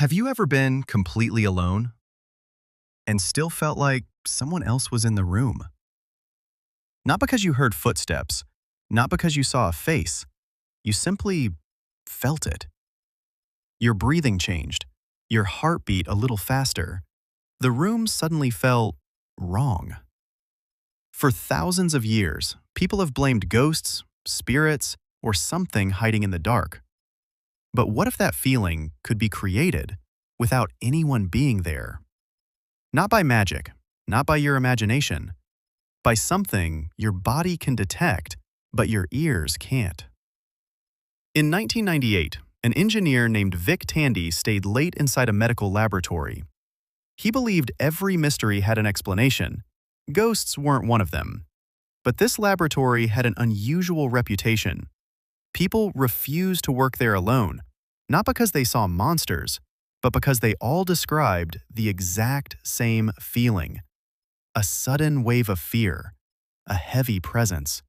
Have you ever been completely alone and still felt like someone else was in the room? Not because you heard footsteps, not because you saw a face, you simply felt it. Your breathing changed, your heart beat a little faster. The room suddenly felt wrong. For thousands of years, people have blamed ghosts, spirits, or something hiding in the dark. But what if that feeling could be created without anyone being there? Not by magic, not by your imagination, by something your body can detect, but your ears can't. In 1998, an engineer named Vic Tandy stayed late inside a medical laboratory. He believed every mystery had an explanation. Ghosts weren't one of them. But this laboratory had an unusual reputation. People refused to work there alone, not because they saw monsters, but because they all described the exact same feeling. A sudden wave of fear, a heavy presence,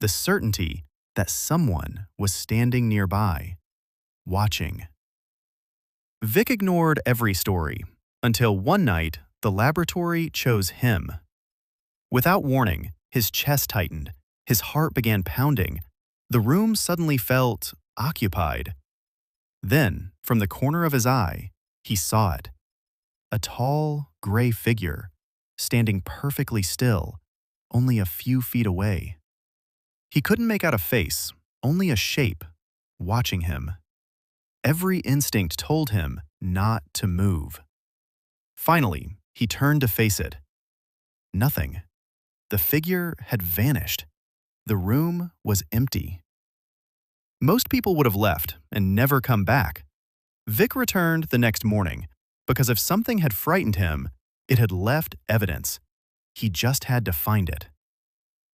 the certainty that someone was standing nearby, watching. Vic ignored every story, until one night the laboratory chose him. Without warning, his chest tightened, his heart began pounding. The room suddenly felt occupied. Then, from the corner of his eye, he saw it. A tall, gray figure, standing perfectly still, only a few feet away. He couldn't make out a face, only a shape, watching him. Every instinct told him not to move. Finally, he turned to face it. Nothing. The figure had vanished. The room was empty. Most people would have left and never come back. Vic returned the next morning because if something had frightened him, it had left evidence. He just had to find it.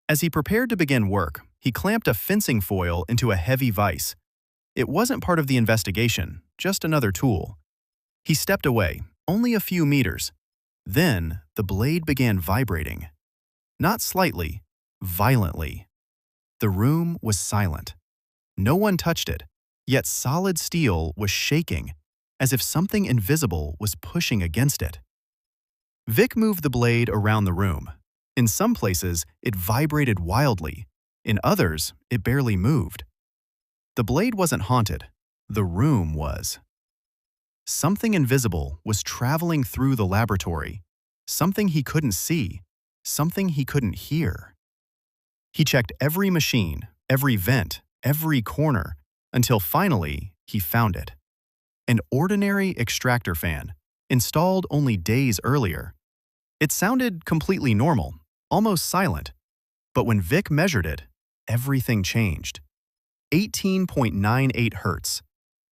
As he prepared to begin work, he clamped a fencing foil into a heavy vise. It wasn't part of the investigation, just another tool. He stepped away, only a few meters. Then the blade began vibrating. Not slightly, violently. The room was silent. No one touched it, yet solid steel was shaking, as if something invisible was pushing against it. Vic moved the blade around the room. In some places, it vibrated wildly. In others, it barely moved. The blade wasn't haunted. The room was. Something invisible was traveling through the laboratory. Something he couldn't see. Something he couldn't hear. He checked every machine, every vent, every corner, until finally he found it. An ordinary extractor fan, installed only days earlier. It sounded completely normal, almost silent. But when Vic measured it, everything changed. 18.98 hertz,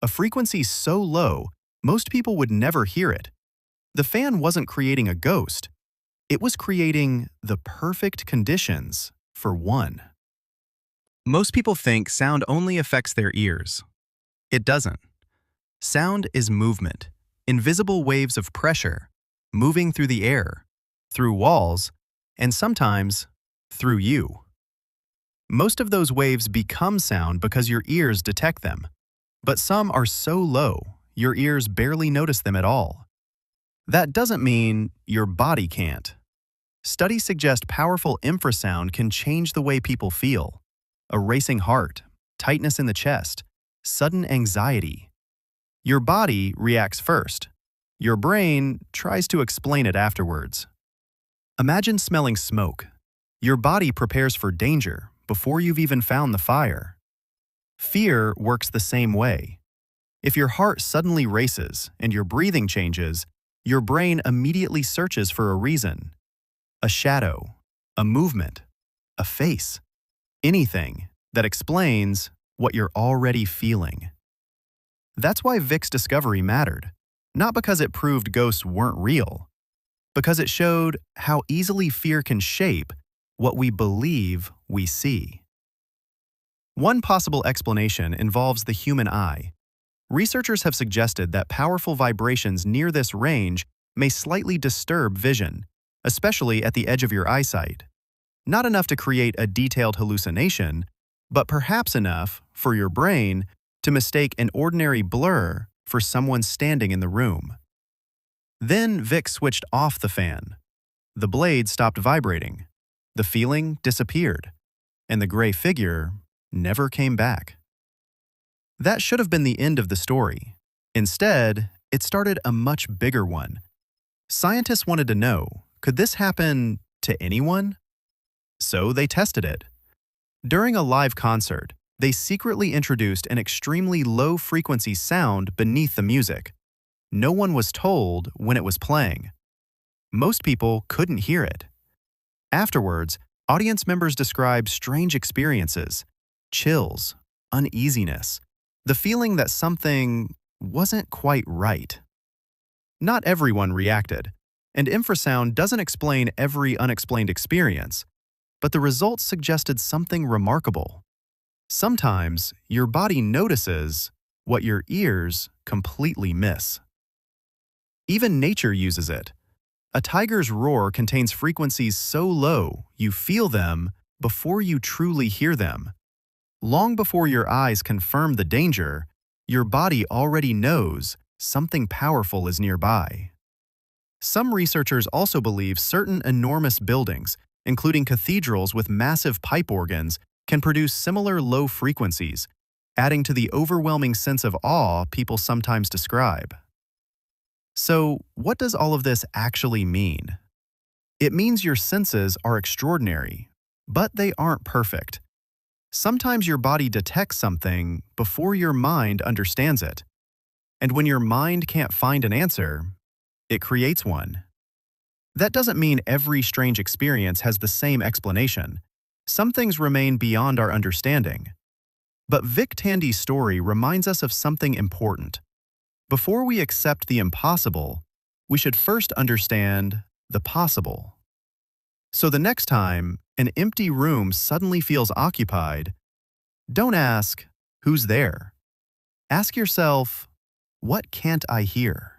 a frequency so low most people would never hear it. The fan wasn't creating a ghost. It was creating the perfect conditions for one. Most people think sound only affects their ears. It doesn't. Sound is movement, invisible waves of pressure, moving through the air, through walls, and sometimes through you. Most of those waves become sound because your ears detect them, but some are so low, your ears barely notice them at all. That doesn't mean your body can't. Studies suggest powerful infrasound can change the way people feel. A racing heart, tightness in the chest, sudden anxiety. Your body reacts first. Your brain tries to explain it afterwards. Imagine smelling smoke. Your body prepares for danger before you've even found the fire. Fear works the same way. If your heart suddenly races and your breathing changes, your brain immediately searches for a reason. A shadow, a movement, a face, anything that explains what you're already feeling. That's why Vic's discovery mattered, not because it proved ghosts weren't real, because it showed how easily fear can shape what we believe we see. One possible explanation involves the human eye. Researchers have suggested that powerful vibrations near this range may slightly disturb vision, especially at the edge of your eyesight. Not enough to create a detailed hallucination, but perhaps enough for your brain to mistake an ordinary blur for someone standing in the room. Then Vic switched off the fan. The blade stopped vibrating. The feeling disappeared, and the gray figure never came back. That should have been the end of the story. Instead, it started a much bigger one. Scientists wanted to know, could this happen to anyone? So they tested it. During a live concert, they secretly introduced an extremely low-frequency sound beneath the music. No one was told when it was playing. Most people couldn't hear it. Afterwards, audience members described strange experiences, chills, uneasiness, the feeling that something wasn't quite right. Not everyone reacted, and infrasound doesn't explain every unexplained experience, but the results suggested something remarkable. Sometimes your body notices what your ears completely miss. Even nature uses it. A tiger's roar contains frequencies so low you feel them before you truly hear them. Long before your eyes confirm the danger, your body already knows something powerful is nearby. Some researchers also believe certain enormous buildings, including cathedrals with massive pipe organs, can produce similar low frequencies, adding to the overwhelming sense of awe people sometimes describe. So, what does all of this actually mean? It means your senses are extraordinary, but they aren't perfect. Sometimes your body detects something before your mind understands it. And when your mind can't find an answer, it creates one. That doesn't mean every strange experience has the same explanation. Some things remain beyond our understanding. But Vic Tandy's story reminds us of something important. Before we accept the impossible, we should first understand the possible. So the next time an empty room suddenly feels occupied, don't ask, "Who's there?" Ask yourself, "What can't I hear?"